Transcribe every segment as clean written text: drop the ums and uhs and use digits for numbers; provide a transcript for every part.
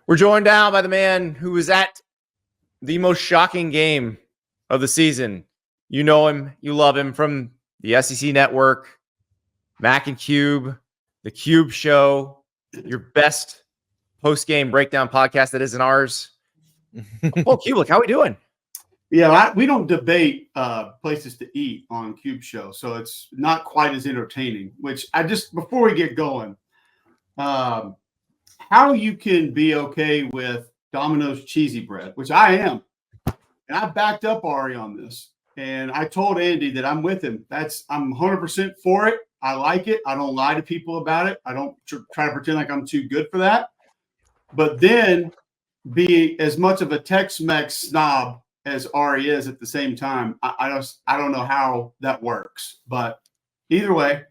We're joined now by the man who was at the most shocking game of the season. You know him, you love him from the SEC Network, Mac and Cube, the Cube Show, your best post-game breakdown podcast that isn't ours. Cole Cubelic, how we doing? Yeah, we don't debate places to eat on Cube Show, so it's not quite as entertaining. Which before we get going, how you can be okay with Domino's cheesy bread, which I am, and I backed up Ari on this, and I told Andy that I'm with him. I'm 100% for it. I like it. I don't lie to people about it. I don't try to pretend like I'm too good for that. But then be as much of a Tex-Mex snob as Ari is at the same time. I don't know how that works. But either way,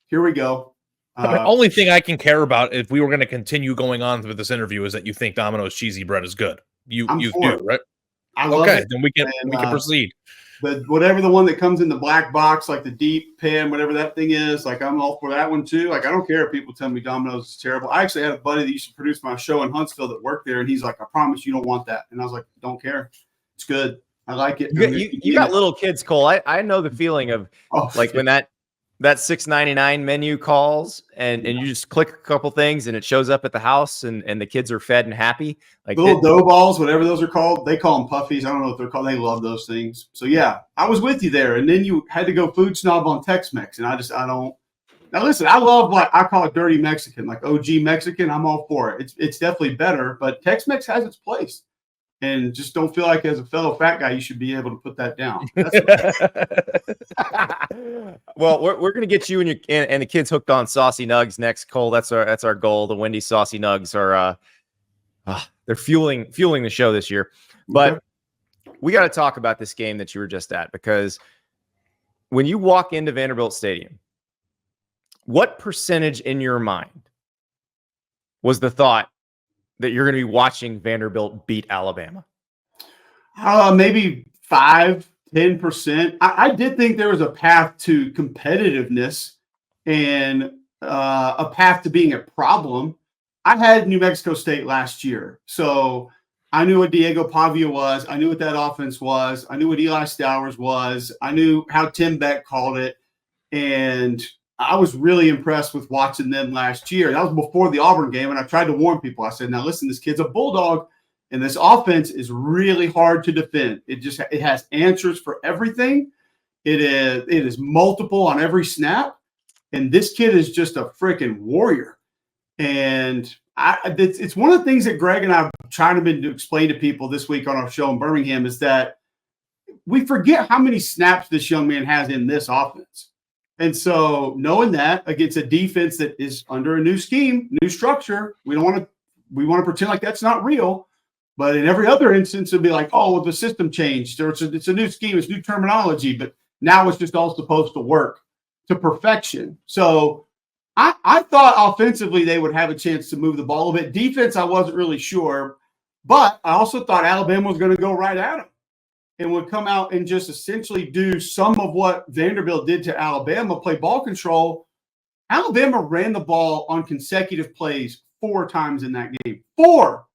here we go. The only thing I can care about if we were going to continue going on with this interview is that you think Domino's cheesy bread is good. You do, right? I love okay, it. then we can proceed. But whatever the one that comes in the black box, like the deep pan, whatever that thing is, like I'm all for that one too. Like I don't care if people tell me Domino's is terrible. I actually had a buddy that used to produce my show in Huntsville that worked there, and he's like, "I promise you don't want that." And I was like, "Don't care. It's good. I like it." You got little kids, Cole. I know the feeling of when that $6.99 menu calls and you just click a couple things and it shows up at the house and the kids are fed and happy. Like the little dough balls, whatever those are called. They call them puffies. I don't know what they're called. They love those things. So yeah, I was with you there. And then you had to go food snob on Tex-Mex. And I don't. Now listen, I love I call it dirty Mexican, like OG Mexican. I'm all for it. It's definitely better, but Tex-Mex has its place. And just don't feel like as a fellow fat guy, you should be able to put that down. Well, we're going to get you and the kids hooked on saucy nugs next, Cole. That's our goal. The Wendy's saucy nugs are they're fueling the show this year. But we got to talk about this game that you were just at, because when you walk into Vanderbilt Stadium, what percentage in your mind was the thought that you're going to be watching Vanderbilt beat Alabama? Maybe 5-10%. I did think there was a path to competitiveness and a path to being a problem. I had New Mexico State last year, so I knew what Diego Pavia was. I knew what that offense was. I knew what Eli Stowers was. I knew how Tim Beck called it, and I was really impressed with watching them last year. That was before the Auburn game, and I tried to warn people. I said, now listen, this kid's a bulldog, and this offense is really hard to defend. It has answers for everything. It is multiple on every snap, and this kid is just a freaking warrior. And it's one of the things that Greg and I have tried to explain to people this week on our show in Birmingham is that we forget how many snaps this young man has in this offense. And so knowing that against a defense that is under a new scheme, new structure, we want to pretend like that's not real. But in every other instance, it'd be like, oh, well, the system changed, or it's a new scheme, it's new terminology, but now it's just all supposed to work to perfection. So I thought offensively they would have a chance to move the ball a bit. Defense, I wasn't really sure, but I also thought Alabama was going to go right at them and would come out and just essentially do some of what Vanderbilt did to Alabama, play ball control. Alabama ran the ball on consecutive plays 4 times in that game. 4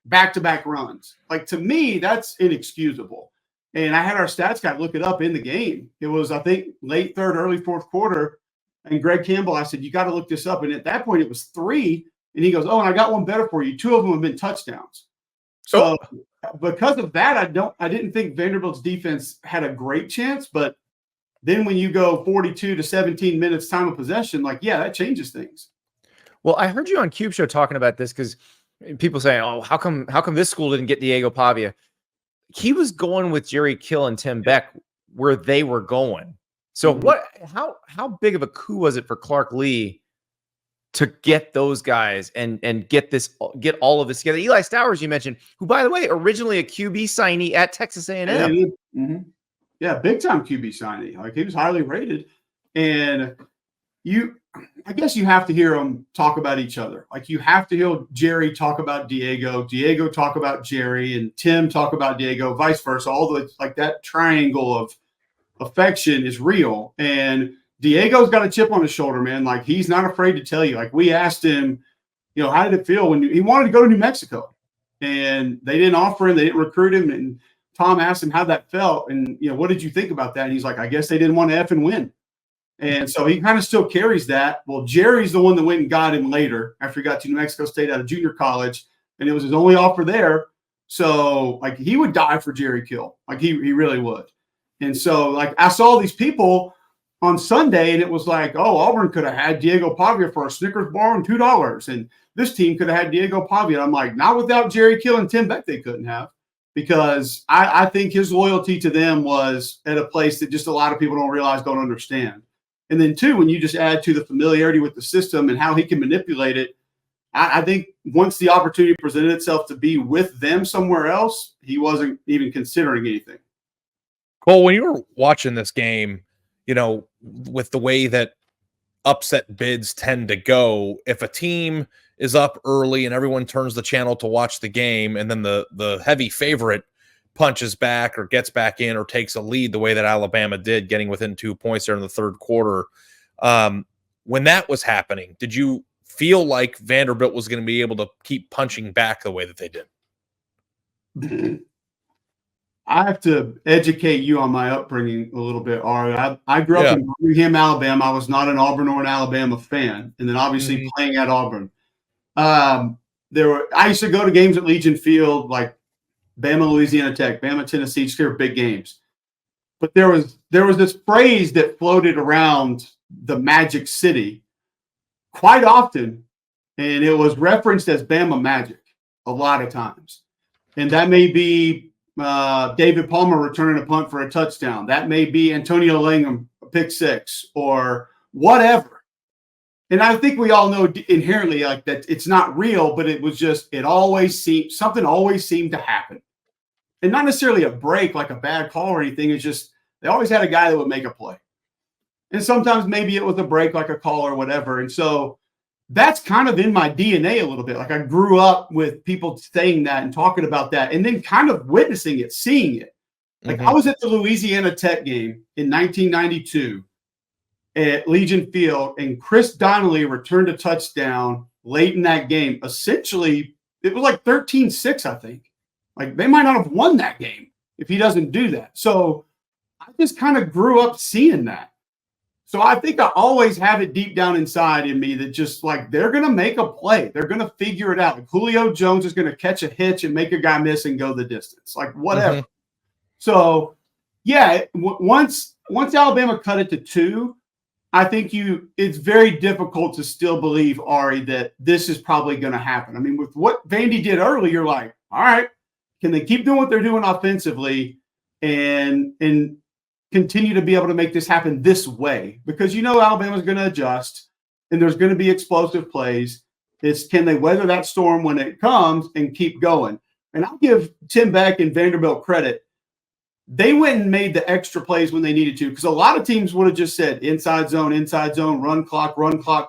back-to-back runs. Like, to me, that's inexcusable. And I had our stats guy look it up in the game. It was, I think, late third, early fourth quarter. And Greg Campbell, I said, you got to look this up. And at that point, it was 3. And he goes, oh, and I got one better for you. 2 of them have been touchdowns. So because of that, I didn't think Vanderbilt's defense had a great chance. But then when you go 42 to 17 minutes time of possession, like, yeah, that changes things. Well, I heard you on Cube Show talking about this because people saying, oh, how come this school didn't get Diego Pavia? He was going with Jerry Kill and Tim Beck where they were going. So how big of a coup was it for Clark Lee to get those guys and get all of this together? Eli Stowers, you mentioned, who, by the way, originally a QB signee at Texas A&M. Mm-hmm. Yeah, big time QB signee. Like, he was highly rated. And I guess you have to hear them talk about each other. Like, you have to hear Jerry talk about Diego talk about Jerry, and Tim talk about Diego, vice versa. All the, like, that triangle of affection is real. And Diego's got a chip on his shoulder, man. Like, he's not afraid to tell you. Like, we asked him how did it feel when he wanted to go to New Mexico and they didn't offer him, they didn't recruit him, and Tom asked him how that felt, and what did you think about that? And he's like, I guess they didn't want to F and win. And so he kind of still carries that. Well, Jerry's the one that went and got him later after he got to New Mexico State out of junior college, and it was his only offer there. So like he would die for Jerry Kill, like he really would. And so like I saw these people on Sunday, and it was like, oh, Auburn could have had Diego Pavia for a Snickers bar and $2, and this team could have had Diego Pavia. And I'm like, not without Jerry Kill and Tim Beck, they couldn't have, because I think his loyalty to them was at a place that just a lot of people don't realize, don't understand. And then, too, when you just add to the familiarity with the system and how he can manipulate it, I think once the opportunity presented itself to be with them somewhere else, he wasn't even considering anything. Cole, when you were watching this game, with the way that upset bids tend to go, if a team is up early and everyone turns the channel to watch the game, and then the heavy favorite punches back or gets back in or takes a lead the way that Alabama did, getting within 2 points there in the third quarter. When that was happening, did you feel like Vanderbilt was going to be able to keep punching back the way that they did? I have to educate you on my upbringing a little bit, Ari. I grew up in Birmingham, Alabama. I was not an Auburn or an Alabama fan. And then obviously playing at Auburn. I used to go to games at Legion Field, like Bama, Louisiana Tech, Bama, Tennessee, just their big games. But there was this phrase that floated around the Magic City quite often, and it was referenced as Bama Magic a lot of times. And that may be David Palmer returning a punt for a touchdown. That may be Antonio Langham, a pick six, or whatever. And I think we all know inherently like that it's not real, but it was just, something always seemed to happen. And not necessarily a break, like a bad call or anything. It's just, they always had a guy that would make a play. And sometimes maybe it was a break, like a call or whatever. And so that's kind of in my DNA a little bit. Like I grew up with people saying that and talking about that, and then kind of witnessing it, seeing it. Like I was at the Louisiana Tech game in 1992 at Legion Field, and Chris Donnelly returned a touchdown late in that game. Essentially, it was like 13-6, I think. Like they might not have won that game if he doesn't do that. So I just kind of grew up seeing that. So I think I always have it deep down inside in me that just like they're going to make a play. They're going to figure it out. Like Julio Jones is going to catch a hitch and make a guy miss and go the distance. Like whatever. So, yeah, once Alabama cut it to 2, I think it's very difficult to still believe, Ari, that this is probably going to happen. I mean, with what Vandy did early, you're like, all right, can they keep doing what they're doing offensively and continue to be able to make this happen this way? Because Alabama's going to adjust, and there's going to be explosive plays. It's can they weather that storm when it comes and keep going? And I'll give Tim Beck and Vanderbilt credit. They went and made the extra plays when they needed to, because a lot of teams would have just said inside zone, run clock,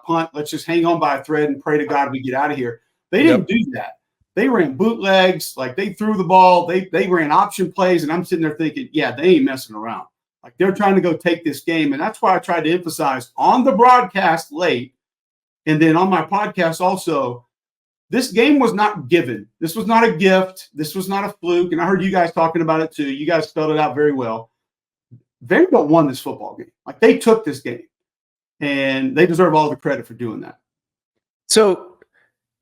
punt. Let's just hang on by a thread and pray to God we get out of here. They didn't do that. They ran bootlegs, like they threw the ball. They ran option plays, and I'm sitting there thinking, yeah, they ain't messing around. Like they're trying to go take this game, and that's why I tried to emphasize on the broadcast late, and then on my podcast also, this game was not given. This was not a gift. This was not a fluke, and I heard you guys talking about it too. You guys spelled it out very well. Vanderbilt won this football game. Like they took this game, and they deserve all the credit for doing that. So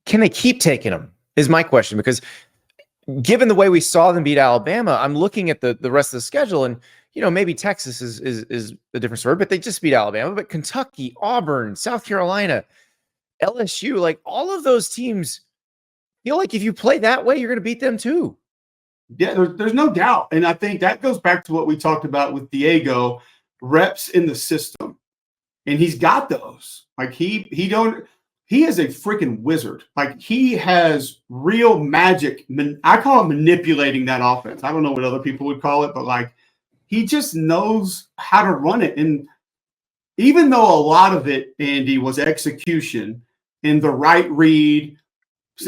can they keep taking them is my question, because given the way we saw them beat Alabama, I'm looking at the rest of the schedule, and maybe Texas is a different story, but they just beat Alabama. But Kentucky, Auburn, South Carolina, LSU, like all of those teams feel like if you play that way, you're going to beat them too. Yeah, there's no doubt. And I think that goes back to what we talked about with Diego, reps in the system. And he's got those. Like he is a freaking wizard. Like he has real magic. I call it manipulating that offense. I don't know what other people would call it, but like he just knows how to run it. And even though a lot of it, Andy, was execution and the right read,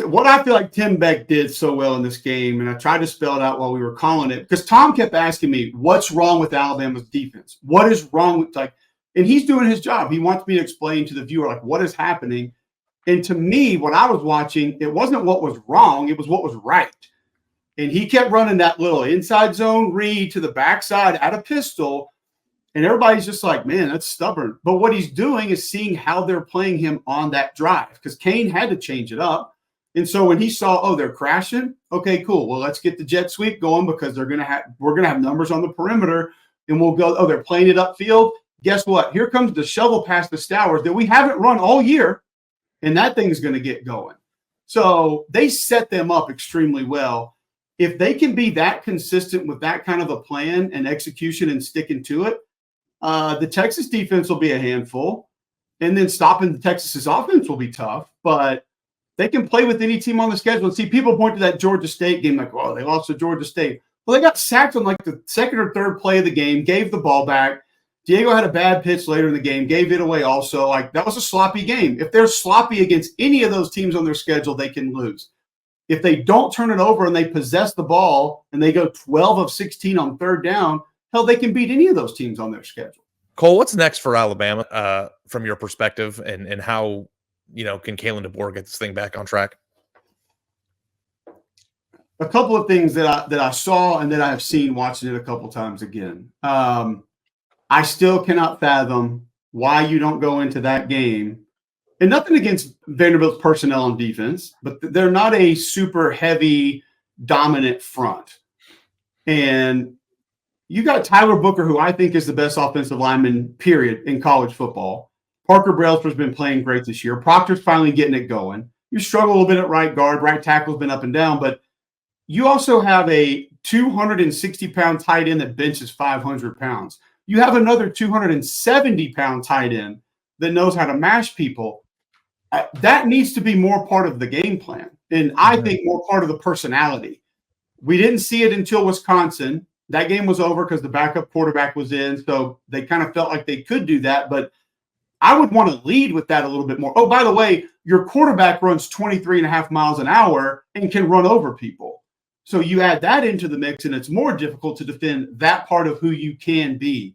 what I feel like Tim Beck did so well in this game, and I tried to spell it out while we were calling it, because Tom kept asking me, what's wrong with Alabama's defense? What is wrong with, like, and he's doing his job. He wants me to explain to the viewer, like, what is happening. And to me, what I was watching, it wasn't what was wrong, it was what was right. And he kept running that little inside zone read to the backside at a pistol. And everybody's just like, man, that's stubborn. But what he's doing is seeing how they're playing him on that drive, because Kane had to change it up. And so when he saw, oh, they're crashing, okay, cool. Well, let's get the jet sweep going, because we're gonna have numbers on the perimeter, and we'll go, oh, they're playing it upfield. Guess what? Here comes the shovel pass to Stowers that we haven't run all year, and that thing's going to get going. So they set them up extremely well. If they can be that consistent with that kind of a plan and execution and sticking to it, the Texas defense will be a handful, and then stopping the Texas's offense will be tough. But they can play with any team on the schedule. And see, people point to that Georgia State game like, oh, they lost to Georgia State. Well, they got sacked on like the second or third play of the game, gave the ball back. Diego had a bad pitch later in the game, gave it away also. Like, that was a sloppy game. If they're sloppy against any of those teams on their schedule, they can lose. If they don't turn it over and they possess the ball and they go 12 of 16 on third down, hell, they can beat any of those teams on their schedule. Cole, what's next for Alabama from your perspective, and how, can Kalen DeBoer get this thing back on track? A couple of things that I saw and that I have seen watching it a couple times again. I still cannot fathom why you don't go into that game. And nothing against Vanderbilt's personnel on defense, but they're not a super heavy, dominant front. And you got Tyler Booker, who I think is the best offensive lineman, period, in college football. Parker Brailsford's been playing great this year. Proctor's finally getting it going. You struggle a little bit at right guard. Right tackle's been up and down. But you also have a 260-pound tight end that benches 500 pounds. You have another 270-pound tight end that knows how to mash people. That needs to be more part of the game plan. And I think more part of the personality. We didn't see it until Wisconsin. That game was over because the backup quarterback was in. So they kind of felt like they could do that. But I would want to lead with that a little bit more. Oh, by the way, your quarterback runs 23.5 miles an hour and can run over people. So you add that into the mix, and it's more difficult to defend that part of who you can be.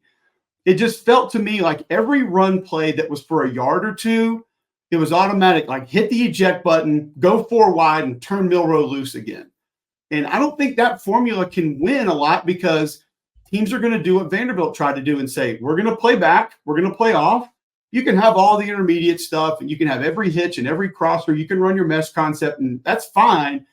It just felt to me like every run play that was for a yard or two, it was automatic, like hit the eject button, go 4 wide, and turn Milroe loose again. And I don't think that formula can win a lot, because teams are going to do what Vanderbilt tried to do and say, we're going to play back, we're going to play off. You can have all the intermediate stuff, and you can have every hitch and every crosser. You can run your mesh concept, and that's fine.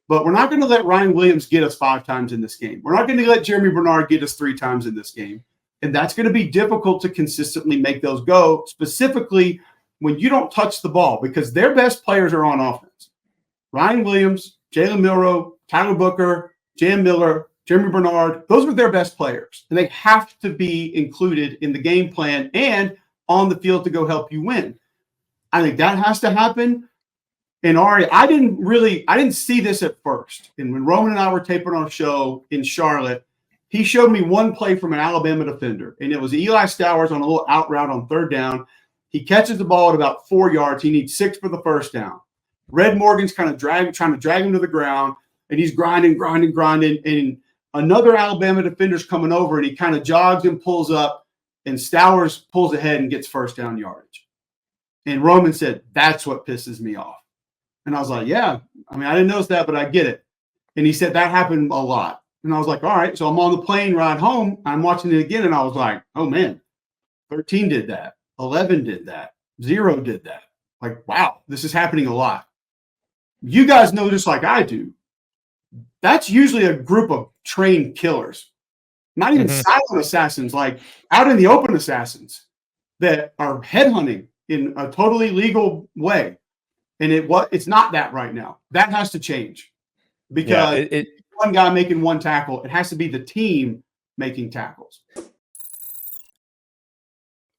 But we're not going to let Ryan Williams get us 5 times in this game. We're not going to let Jeremy Bernard get us 3 times in this game. And that's going to be difficult to consistently make those go, specifically when you don't touch the ball, because their best players are on offense. Ryan Williams, Jalen Milroe, Tyler Booker, Jam Miller, Jeremy Bernard, those are their best players. And they have to be included in the game plan and on the field to go help you win. I think that has to happen. And Ari, I didn't see this at first. And when Roman and I were taping our show in Charlotte, he showed me one play from an Alabama defender, and it was Eli Stowers on a little out route on third down. He catches the ball at about 4 yards. He needs 6 for the first down. Red Morgan's kind of trying to drag him to the ground, and he's grinding. And another Alabama defender's coming over, and he kind of jogs and pulls up, and Stowers pulls ahead and gets first down yardage. And Roman said, that's what pisses me off. And I was like, yeah, I mean, I didn't notice that, but I get it. And he said that happened a lot. And I was like, all right. So I'm on the plane ride home. I'm watching it again. And I was like, oh, man, 13 did that. 11 did that. 0 did that. Like, wow, this is happening a lot. You guys know just like I do. That's usually a group of trained killers, not even silent assassins, like out in the open assassins that are headhunting in a totally legal way. And it's not that right now. That has to change, because one guy making one tackle, it has to be the team making tackles.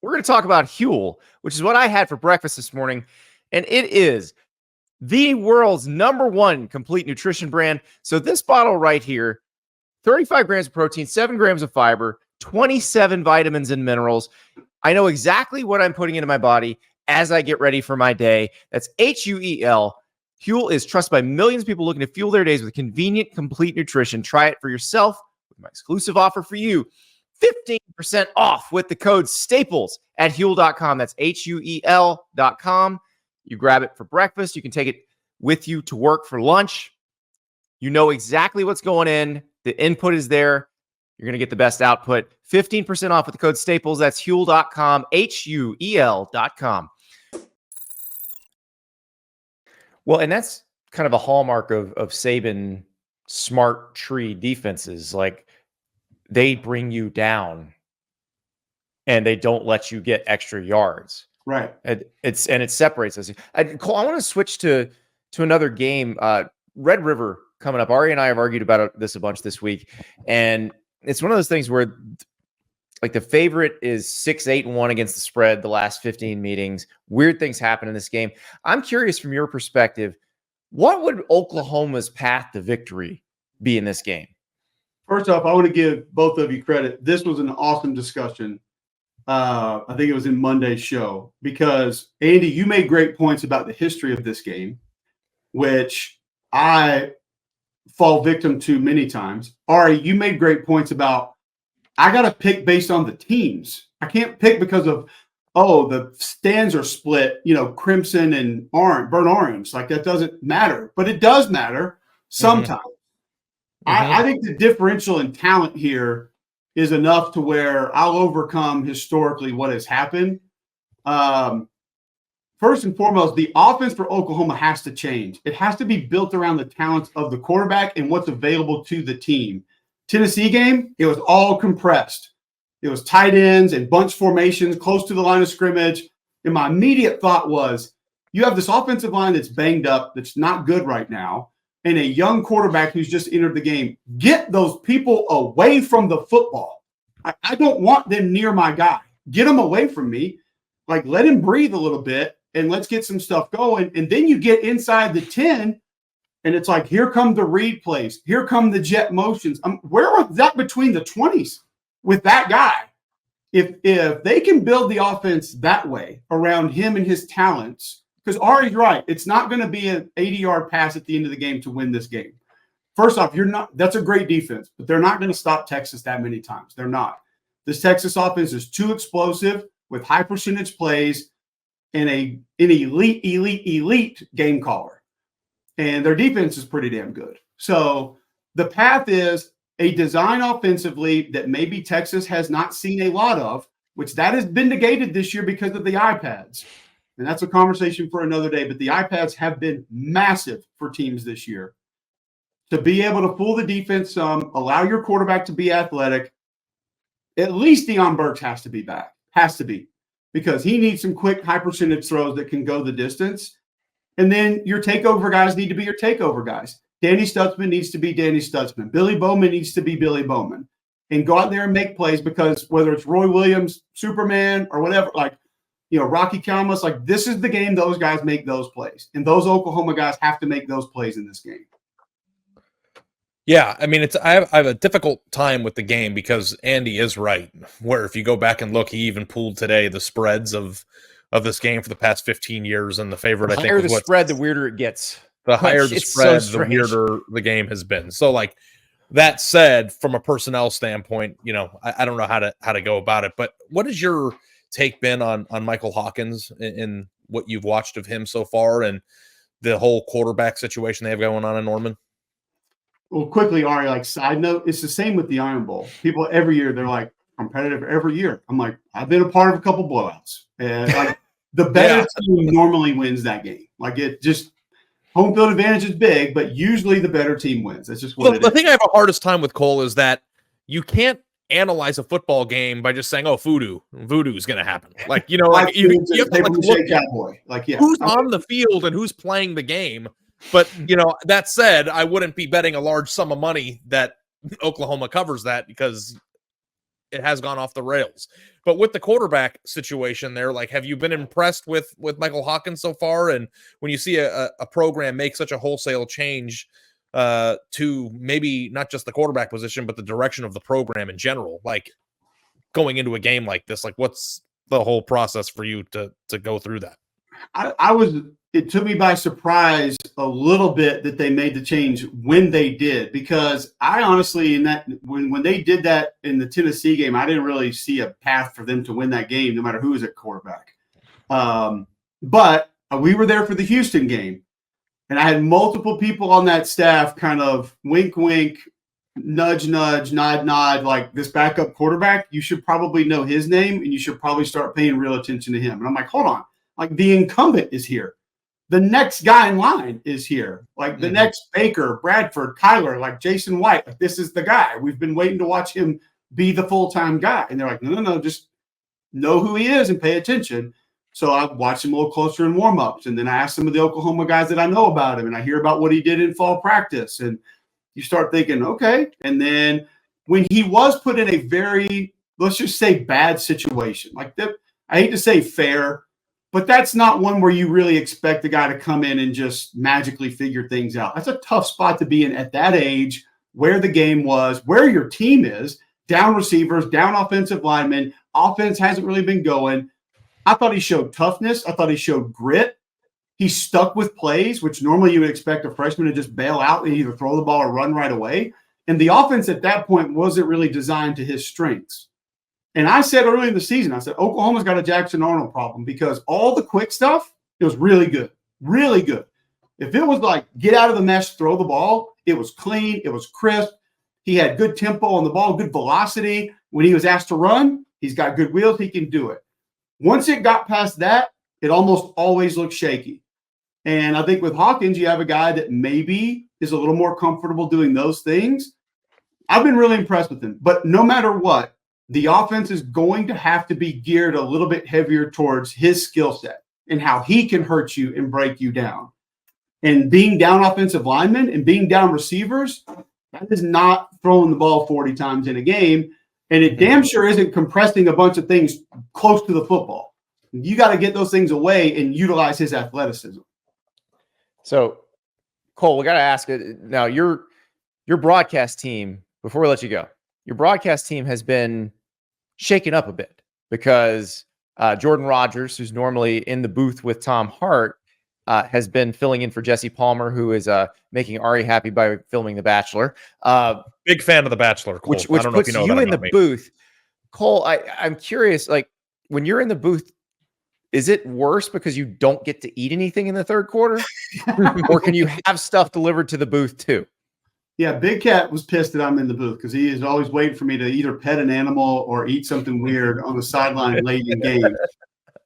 We're going to talk about Huel, which is what I had for breakfast this morning. And it is the world's #1 complete nutrition brand. So this bottle right here, 35 grams of protein, 7 grams of fiber, 27 vitamins and minerals. I know exactly what I'm putting into my body as I get ready for my day. That's Huel. Huel is trusted by millions of people looking to fuel their days with convenient, complete nutrition. Try it for yourself with my exclusive offer for you. 15% off with the code STAPLES at Huel.com. That's Huel.com. You grab it for breakfast. You can take it with you to work for lunch. You know exactly what's going in. The input is there. You're going to get the best output. 15% off with the code Staples. That's Huel.com, Huel.com. Well, and that's kind of a hallmark of Saban smart tree defenses. Like, they bring you down and they don't let you get extra yards. Right. It separates us. Cole, I want to switch to another game. Red River coming up. Ari and I have argued about this a bunch this week, and it's one of those things where, like, the favorite is 6-8-1 against the spread the last 15 meetings. Weird things happen in this game. I'm curious from your perspective, what would Oklahoma's path to victory be in this game? First off, I want to give both of you credit. This was an awesome discussion. I think it was in Monday's show, because Andy, you made great points about the history of this game, which I fall victim to many times. Ari, you made great points about, I got to pick based on the teams. I can't pick because of, the stands are split, crimson and orange, burnt orange. Like, that doesn't matter, but it does matter sometimes. I think the differential in talent here is enough to where I'll overcome historically what has happened. First and foremost, the offense for Oklahoma has to change. It has to be built around the talents of the quarterback and what's available to the team. Tennessee game, it was all compressed. It was tight ends and bunch formations close to the line of scrimmage. And my immediate thought was, you have this offensive line that's banged up, that's not good right now, and a young quarterback who's just entered the game. Get those people away from the football. I don't want them near my guy. Get them away from me. Like, let him breathe a little bit, and let's get some stuff going. And then you get inside the 10, and it's like, here come the read plays. Here come the jet motions. Where was that between the 20s with that guy? If they can build the offense that way around him and his talents, because Ari's right, it's not going to be an 80-yard pass at the end of the game to win this game. First off, that's a great defense, but they're not going to stop Texas that many times. They're not. This Texas offense is too explosive with high percentage plays and an elite game caller. And their defense is pretty damn good. So the path is a design offensively that maybe Texas has not seen a lot of, which that has been negated this year because of the iPads. And that's a conversation for another day. But the iPads have been massive for teams this year. To be able to fool the defense some, allow your quarterback to be athletic, at least Deion Burks has to be back. Has to be. Because he needs some quick, high percentage throws that can go the distance. And then your takeover guys need to be your takeover guys. Danny Stutzman needs to be Danny Stutzman. Billy Bowman needs to be Billy Bowman. And go out there and make plays, because whether it's Roy Williams, Superman, or whatever, Rocky Kalmus, this is the game those guys make those plays. And those Oklahoma guys have to make those plays in this game. Yeah, I mean, I have a difficult time with the game because Andy is right. Where if you go back and look, he even pulled today the spreads of this game for the past 15 years, and the favorite, I think, the higher the spread, the weirder it gets. The higher the spread, the weirder the game has been. So, that said, from a personnel standpoint, I don't know how to go about it. But what has your take been on Michael Hawkins in what you've watched of him so far, and the whole quarterback situation they have going on in Norman? Well, quickly, Ari, side note, it's the same with the Iron Bowl. People every year, they're like, competitive every year. I'm like, I've been a part of a couple blowouts. And the better team normally wins that game. It just, home field advantage is big, but usually the better team wins. That's just what it is. The thing I have the hardest time with, Cole, is that you can't analyze a football game by just saying, voodoo is going to happen. You have to look at who's on the field and who's playing the game. But, that said, I wouldn't be betting a large sum of money that Oklahoma covers that, because it has gone off the rails. But with the quarterback situation there, have you been impressed with Michael Hawkins so far? And when you see a program make such a wholesale change to maybe not just the quarterback position, but the direction of the program in general, going into a game like this, what's the whole process for you to go through that? It took me by surprise a little bit that they made the change when they did, because I honestly, when they did that in the Tennessee game, I didn't really see a path for them to win that game, no matter who was at quarterback. But We were there for the Houston game, and I had multiple people on that staff kind of wink, wink, nudge, nudge, nod, nod, like this backup quarterback, you should probably know his name and you should probably start paying real attention to him. And I'm like, hold on. Like the incumbent is here. The next guy in line is here. Like the next Baker, Bradford, Kyler, like Jason White. Like this is the guy. We've been waiting to watch him be the full-time guy. And they're like, no, just know who he is and pay attention. So I watched him a little closer in warm-ups. And then I asked some of the Oklahoma guys that I know about him. And I hear about what he did in fall practice. And you start thinking, okay. And then when he was put in a very, let's just say, bad situation, like that, I hate to say fair, but that's not one where you really expect the guy to come in and just magically figure things out. That's a tough spot to be in at that age, where the game was, where your team is, down receivers, down offensive linemen. Offense hasn't really been going. I thought he showed toughness. I thought he showed grit. He stuck with plays, which normally you would expect a freshman to just bail out and either throw the ball or run right away. And the offense at that point wasn't really designed to his strengths. And I said early in the season, I said, Oklahoma's got a Jackson Arnold problem because all the quick stuff, it was really good, really good. If it was like get out of the mesh, throw the ball, it was clean, it was crisp. He had good tempo on the ball, good velocity. When he was asked to run, he's got good wheels, he can do it. Once it got past that, it almost always looked shaky. And I think with Hawkins, you have a guy that maybe is a little more comfortable doing those things. I've been really impressed with him. But no matter what, the offense is going to have to be geared a little bit heavier towards his skill set and how he can hurt you and break you down. And being down offensive linemen and being down receivers, that is not throwing the ball 40 times in a game. And it damn sure isn't compressing a bunch of things close to the football. You got to get those things away and utilize his athleticism. So, Cole, we got to ask it now. Your broadcast team, before we let you go, your broadcast team has been shaken up a bit because Jordan Rogers, who's normally in the booth with Tom Hart, has been filling in for Jesse Palmer, who is making Ari happy by filming The Bachelor. Big fan of The Bachelor, Cole. Which I don't know puts if you know you that in the me. booth. Cole, I'm curious, like when you're in the booth, is it worse because you don't get to eat anything in the third quarter? Or can you have stuff delivered to the booth too? Yeah, Big Cat was pissed that I'm in the booth because he is always waiting for me to either pet an animal or eat something weird on the sideline late in games.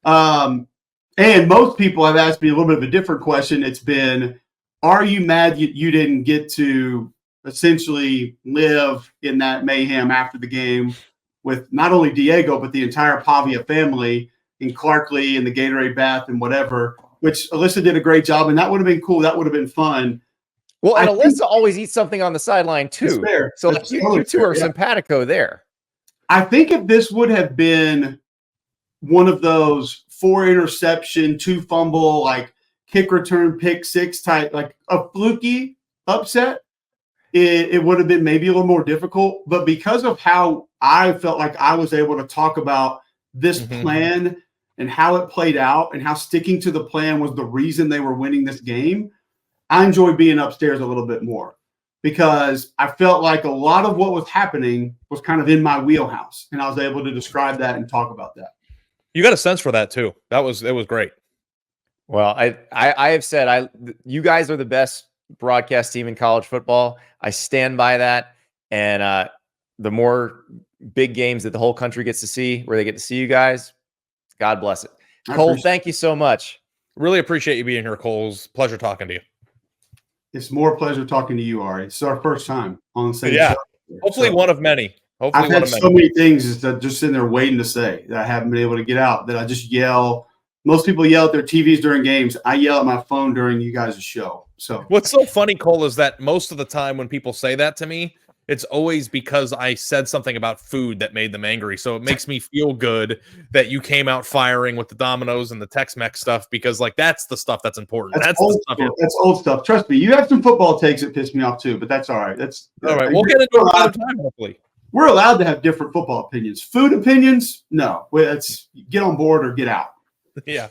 And most people have asked me a little bit of a different question. It's been, are you mad you didn't get to essentially live in that mayhem after the game with not only Diego, but the entire Pavia family in Clarkley and the Gatorade bath and whatever, which Alyssa did a great job. And that would have been cool. That would have been fun. Well, and Alyssa always eats something on the sideline too. So like you two are simpatico there. I think if this would have been one of those 4 interception, 2 fumble, like kick return, pick 6 type, like a fluky upset, it would have been maybe a little more difficult. But because of how I felt like I was able to talk about this plan and how it played out and how sticking to the plan was the reason they were winning this game, I enjoyed being upstairs a little bit more because I felt like a lot of what was happening was kind of in my wheelhouse, and I was able to describe that and talk about that. You got a sense for that too. It was great. Well, I have said you guys are the best broadcast team in college football. I stand by that. And the more big games that the whole country gets to see, where they get to see you guys, God bless it. Cole, thank you so much. Really appreciate you being here, Cole. It's a pleasure talking to you. It's more pleasure talking to you, Ari. It's our first time on the same show. Hopefully one of many. I've had so many things that just sitting there waiting to say that I haven't been able to get out, that I just yell. Most people yell at their TVs during games. I yell at my phone during you guys' show. So what's so funny, Cole, is that most of the time when people say that to me, it's always because I said something about food that made them angry. So it makes me feel good that you came out firing with the Domino's and the Tex-Mex stuff, because like that's the stuff that's important. That's old the stuff. That's old stuff. Trust me, you have some football takes that piss me off too, but that's all right. That's all right. We'll get into it another time, hopefully. We're allowed to have different football opinions. Food opinions, no. It's get on board or get out. Yeah.